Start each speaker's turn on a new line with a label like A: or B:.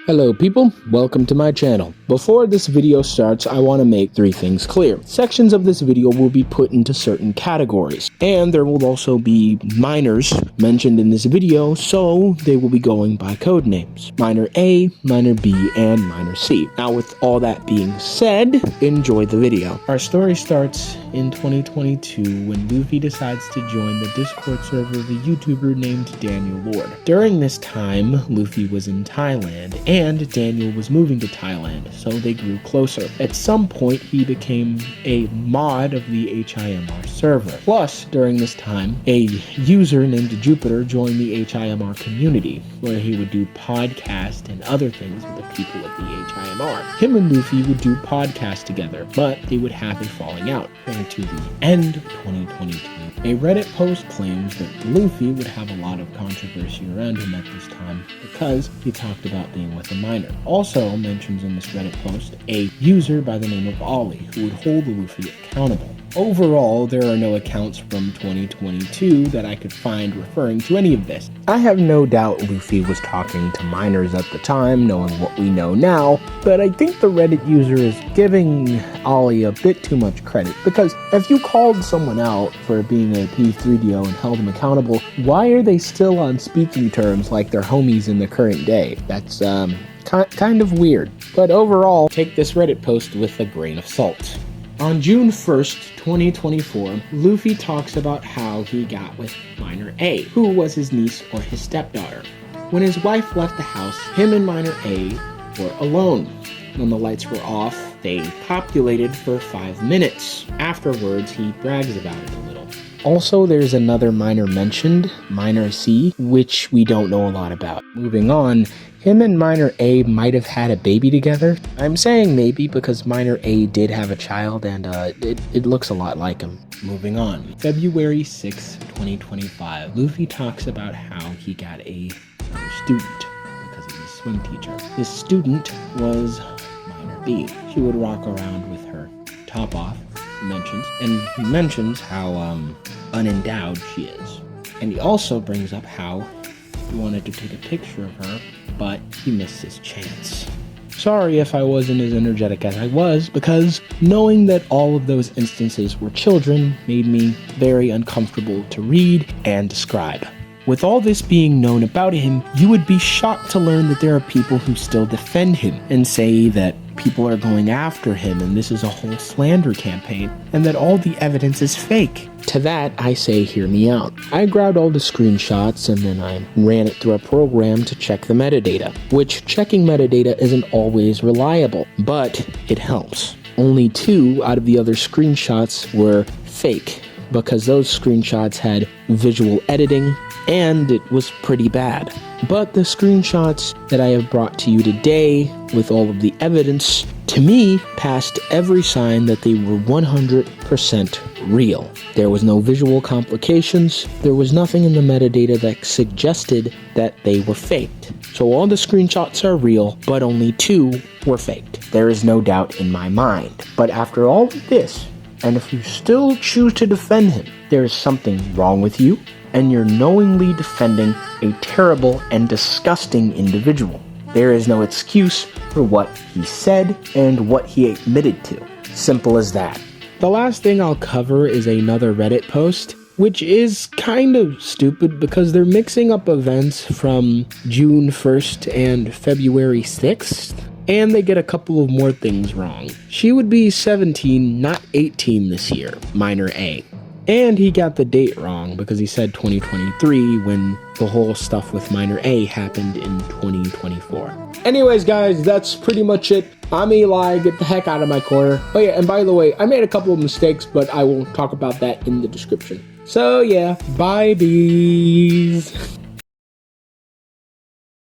A: Hello people, welcome to my channel. Before this video starts, I want to make three things clear. Sections of this video will be put into certain categories, and there will also be minors mentioned in this video, so they will be going by code names. Minor A, Minor B, and Minor C. Now with all that being said, enjoy the video. Our story starts in 2022 when Luffy decides to join the Discord server of a YouTuber named Daniel Lord. During this time, Luffy was in Thailand, and Daniel was moving to Thailand, so they grew closer. At some point, he became a mod of the HIMR server. Plus, during this time, a user named Jupiter joined the HIMR community, where he would do podcasts and other things with the people of the HIMR. Him and Luffy would do podcasts together, but they would have a falling out. To the end of 2022, a Reddit post claims that Luffy would have a lot of controversy around him at this time because he talked about being with a minor. Also mentions in this Reddit post a user by the name of Ollie who would hold Luffy accountable. Overall, there are no accounts from 2022 that I could find referring to any of this. I have no doubt Luffy was talking to minors at the time, knowing what we know now, but I think the Reddit user is giving Ollie a bit too much credit, because if you called someone out for being a P3DO and held them accountable, why are they still on speaking terms like they're homies in the current day? That's kind of weird. But overall, take this Reddit post with a grain of salt. On June 1st, 2024, Luffy talks about how he got with Minor A, who was his niece or his stepdaughter. When his wife left the house, him and Minor A were alone. When the lights were off, they copulated for 5 minutes. Afterwards, he brags about it a little. Also, there's another minor mentioned, Minor C, which we don't know a lot about. Moving on, him and Minor A might have had a baby together. I'm saying maybe because Minor A did have a child and it looks a lot like him. Moving on. February 6, 2025, Luffy talks about how he got a student because he's a swim teacher. His student was Minor B. She would walk around with her top off, he mentions how unendowed she is. And he also brings up how he wanted to take a picture of her, but he missed his chance. Sorry if I wasn't as energetic as I was, because knowing that all of those instances were children made me very uncomfortable to read and describe. With all this being known about him, you would be shocked to learn that there are people who still defend him and say that people are going after him and this is a whole slander campaign and that all the evidence is fake. To that, I say hear me out. I grabbed all the screenshots and then I ran it through a program to check the metadata, which checking metadata isn't always reliable, but it helps. Only 2 out of the other screenshots were fake, because those screenshots had visual editing and it was pretty bad. But the screenshots that I have brought to you today with all of the evidence, to me, passed every sign that they were 100% real. There was no visual complications. There was nothing in the metadata that suggested that they were faked. So all the screenshots are real, but only 2 were faked. There is no doubt in my mind. But after all of this, and if you still choose to defend him, there is something wrong with you, and you're knowingly defending a terrible and disgusting individual. There is no excuse for what he said and what he admitted to. Simple as that. The last thing I'll cover is another Reddit post, which is kind of stupid because they're mixing up events from June 1st and February 6th. And they get a couple of more things wrong. She would be 17, not 18 this year, Minor A. And he got the date wrong because he said 2023 when the whole stuff with Minor A happened in 2024. Anyways, guys, that's pretty much it. I'm Eli, get the heck out of my corner. Oh yeah, and by the way, I made a couple of mistakes, but I will talk about that in the description. So yeah, bye bees.